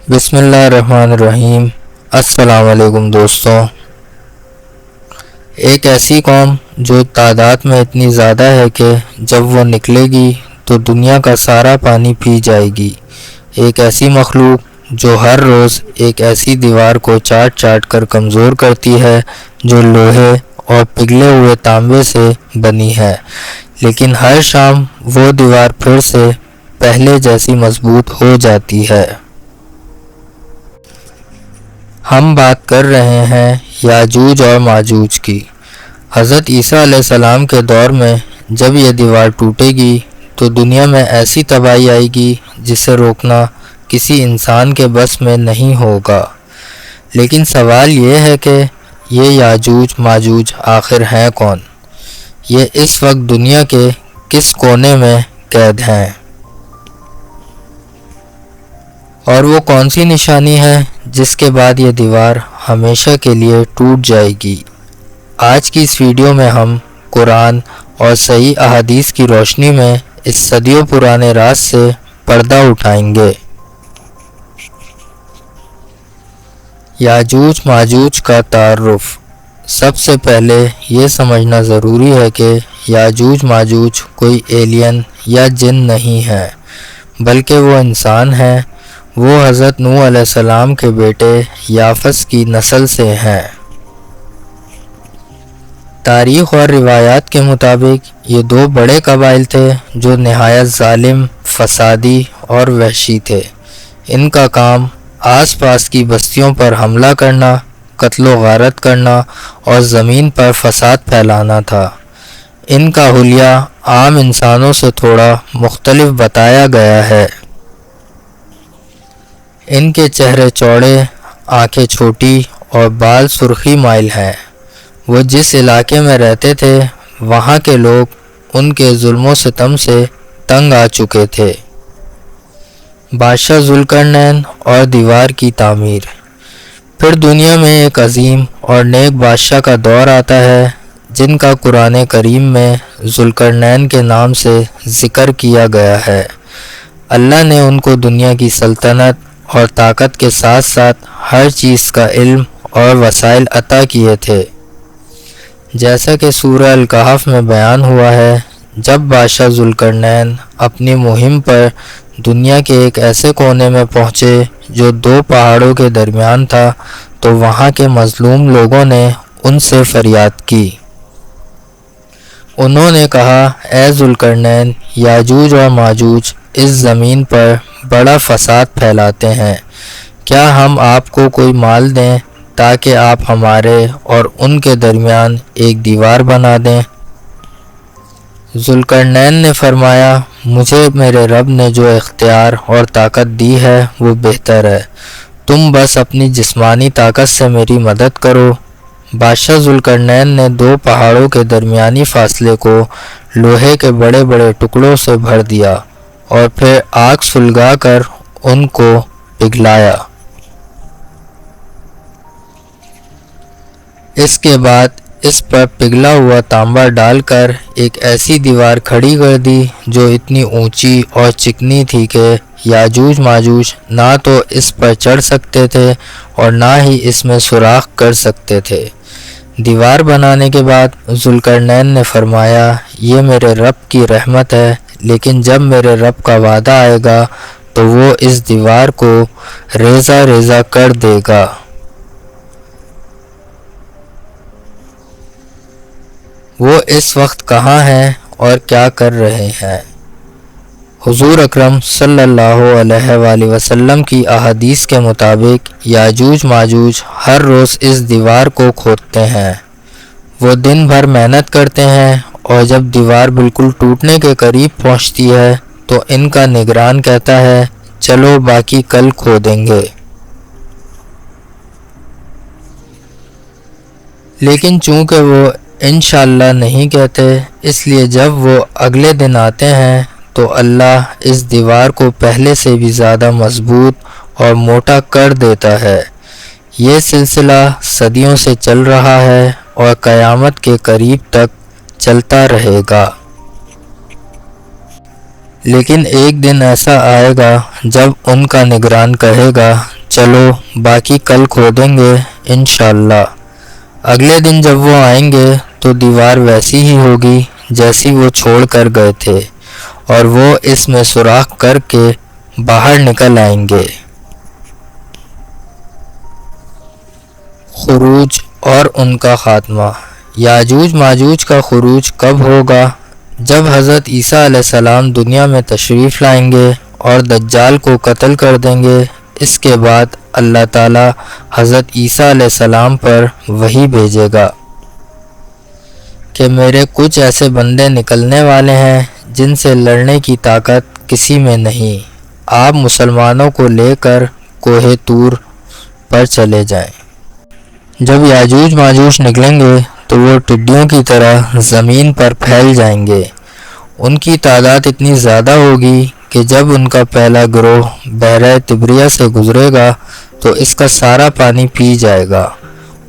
بسم اللہ الرحمن الرحیم۔ السلام علیکم دوستوں۔ ایک ایسی قوم جو تعداد میں اتنی زیادہ ہے کہ جب وہ نکلے گی تو دنیا کا سارا پانی پی جائے گی۔ ایک ایسی مخلوق جو ہر روز ایک ایسی دیوار کو چاٹ چاٹ کر کمزور کرتی ہے جو لوہے اور پگھلے ہوئے تانبے سے بنی ہے، لیکن ہر شام وہ دیوار پھر سے پہلے جیسی مضبوط ہو جاتی ہے۔ ہم بات کر رہے ہیں یاجوج اور ماجوج کی۔ حضرت عیسیٰ علیہ السلام کے دور میں جب یہ دیوار ٹوٹے گی تو دنیا میں ایسی تباہی آئے گی جسے روکنا کسی انسان کے بس میں نہیں ہوگا۔ لیکن سوال یہ ہے کہ یہ یاجوج ماجوج آخر ہیں کون؟ یہ اس وقت دنیا کے کس کونے میں قید ہیں؟ اور وہ کون سی نشانی ہے جس کے بعد یہ دیوار ہمیشہ کے لیے ٹوٹ جائے گی؟ آج کی اس ویڈیو میں ہم قرآن اور صحیح احادیث کی روشنی میں اس صدیوں پرانے راز سے پردہ اٹھائیں گے۔ یاجوج ماجوج کا تعارف۔ سب سے پہلے یہ سمجھنا ضروری ہے کہ یاجوج ماجوج کوئی ایلین یا جن نہیں ہے، بلکہ وہ انسان ہیں۔ وہ حضرت نوح علیہ السلام کے بیٹے یافس کی نسل سے ہیں۔ تاریخ اور روایات کے مطابق یہ دو بڑے قبائل تھے جو نہایت ظالم، فسادی اور وحشی تھے۔ ان کا کام آس پاس کی بستیوں پر حملہ کرنا، قتل و غارت کرنا اور زمین پر فساد پھیلانا تھا۔ ان کا حلیہ عام انسانوں سے تھوڑا مختلف بتایا گیا ہے۔ ان کے چہرے چوڑے، آنکھیں چھوٹی اور بال سرخی مائل ہیں۔ وہ جس علاقے میں رہتے تھے وہاں کے لوگ ان کے ظلم و ستم سے تنگ آ چکے تھے۔ بادشاہ ذوالقرنین اور دیوار کی تعمیر۔ پھر دنیا میں ایک عظیم اور نیک بادشاہ کا دور آتا ہے جن کا قرآن کریم میں ذوالقرنین کے نام سے ذکر کیا گیا ہے۔ اللہ نے ان کو دنیا کی سلطنت اور طاقت کے ساتھ ساتھ ہر چیز کا علم اور وسائل عطا کیے تھے۔ جیسا کہ سورہ الکہف میں بیان ہوا ہے، جب بادشاہ ذوالقرنین اپنی مہم پر دنیا کے ایک ایسے کونے میں پہنچے جو دو پہاڑوں کے درمیان تھا تو وہاں کے مظلوم لوگوں نے ان سے فریاد کی۔ انہوں نے کہا، اے ذوالقرنین، یاجوج اور ماجوج اس زمین پر بڑا فساد پھیلاتے ہیں، کیا ہم آپ کو کوئی مال دیں تاکہ آپ ہمارے اور ان کے درمیان ایک دیوار بنا دیں؟ ذوالقرنین نے فرمایا، مجھے میرے رب نے جو اختیار اور طاقت دی ہے وہ بہتر ہے، تم بس اپنی جسمانی طاقت سے میری مدد کرو۔ بادشاہ ذوالقرنین نے دو پہاڑوں کے درمیانی فاصلے کو لوہے کے بڑے بڑے ٹکڑوں سے بھر دیا اور پھر آگ سلگا کر ان کو پگھلایا۔ اس کے بعد اس پر پگھلا ہوا تانبا ڈال کر ایک ایسی دیوار کھڑی کر دی جو اتنی اونچی اور چکنی تھی کہ یاجوج ماجوج نہ تو اس پر چڑھ سکتے تھے اور نہ ہی اس میں سوراخ کر سکتے تھے۔ دیوار بنانے کے بعد ذوالقرنین نے فرمایا، یہ میرے رب کی رحمت ہے، لیکن جب میرے رب کا وعدہ آئے گا تو وہ اس دیوار کو ریزہ ریزہ کر دے گا۔ وہ اس وقت کہاں ہیں اور کیا کر رہے ہیں؟ حضور اکرم صلی اللہ علیہ وآلہ وسلم کی احادیث کے مطابق یاجوج ماجوج ہر روز اس دیوار کو کھودتے ہیں۔ وہ دن بھر محنت کرتے ہیں اور جب دیوار بالکل ٹوٹنے کے قریب پہنچتی ہے تو ان کا نگران کہتا ہے، چلو باقی کل کھودیں گے۔ لیکن چونکہ وہ انشاءاللہ نہیں کہتے، اس لیے جب وہ اگلے دن آتے ہیں تو اللہ اس دیوار کو پہلے سے بھی زیادہ مضبوط اور موٹا کر دیتا ہے۔ یہ سلسلہ صدیوں سے چل رہا ہے اور قیامت کے قریب تک چلتا رہے گا۔ لیکن ایک دن ایسا آئے گا جب ان کا نگران کہے گا، چلو باقی کل کھودیں گے انشاءاللہ۔ اگلے دن جب وہ آئیں گے تو دیوار ویسی ہی ہوگی جیسی وہ چھوڑ کر گئے تھے، اور وہ اس میں سوراخ کر کے باہر نکل آئیں گے۔ خروج اور ان کا خاتمہ۔ یاجوج ماجوج کا خروج کب ہوگا؟ جب حضرت عیسیٰ علیہ السلام دنیا میں تشریف لائیں گے اور دجال کو قتل کر دیں گے۔ اس کے بعد اللہ تعالی حضرت عیسیٰ علیہ السلام پر وحی بھیجے گا کہ میرے کچھ ایسے بندے نکلنے والے ہیں جن سے لڑنے کی طاقت کسی میں نہیں، آپ مسلمانوں کو لے کر کوہ طور پر چلے جائیں۔ جب یاجوج ماجوج نکلیں گے تو وہ ٹڈیوں کی طرح زمین پر پھیل جائیں گے۔ ان کی تعداد اتنی زیادہ ہوگی کہ جب ان کا پہلا گروہ بحیرہ طبریہ سے گزرے گا تو اس کا سارا پانی پی جائے گا،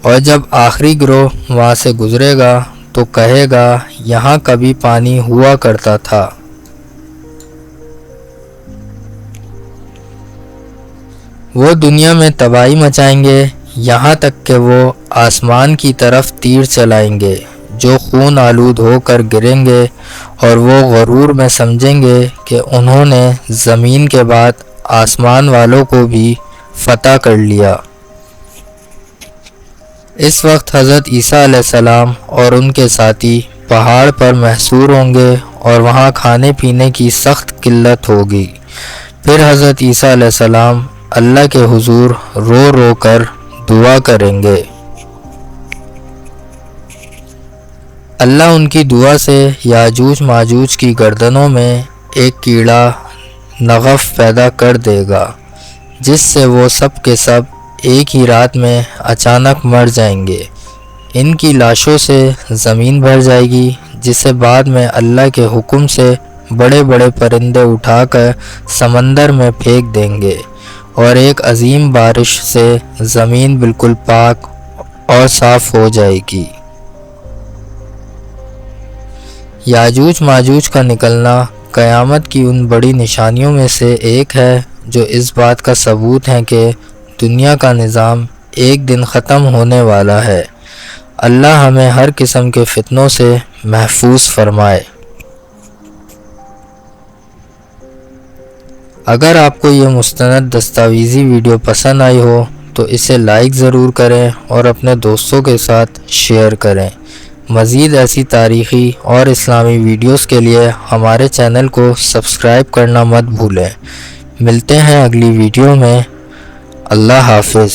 اور جب آخری گروہ وہاں سے گزرے گا تو کہے گا یہاں کبھی پانی ہوا کرتا تھا۔ وہ دنیا میں تباہی مچائیں گے، یہاں تک کہ وہ آسمان کی طرف تیر چلائیں گے جو خون آلود ہو کر گریں گے، اور وہ غرور میں سمجھیں گے کہ انہوں نے زمین کے بعد آسمان والوں کو بھی فتح کر لیا۔ اس وقت حضرت عیسیٰ علیہ السلام اور ان کے ساتھی پہاڑ پر محصور ہوں گے اور وہاں کھانے پینے کی سخت قلت ہوگی۔ پھر حضرت عیسیٰ علیہ السلام اللہ کے حضور رو رو کر دعا کریں گے۔ اللہ ان کی دعا سے یاجوج ماجوج کی گردنوں میں ایک کیڑا نغف پیدا کر دے گا، جس سے وہ سب کے سب ایک ہی رات میں اچانک مر جائیں گے۔ ان کی لاشوں سے زمین بھر جائے گی، جسے بعد میں اللہ کے حکم سے بڑے بڑے پرندے اٹھا کر سمندر میں پھینک دیں گے، اور ایک عظیم بارش سے زمین بالکل پاک اور صاف ہو جائے گی۔ یاجوج ماجوج کا نکلنا قیامت کی ان بڑی نشانیوں میں سے ایک ہے جو اس بات کا ثبوت ہے کہ دنیا کا نظام ایک دن ختم ہونے والا ہے۔ اللہ ہمیں ہر قسم کے فتنوں سے محفوظ فرمائے۔ اگر آپ کو یہ مستند دستاویزی ویڈیو پسند آئی ہو تو اسے لائک ضرور کریں اور اپنے دوستوں کے ساتھ شیئر کریں۔ مزید ایسی تاریخی اور اسلامی ویڈیوز کے لیے ہمارے چینل کو سبسکرائب کرنا مت بھولیں۔ ملتے ہیں اگلی ویڈیو میں۔ اللہ حافظ۔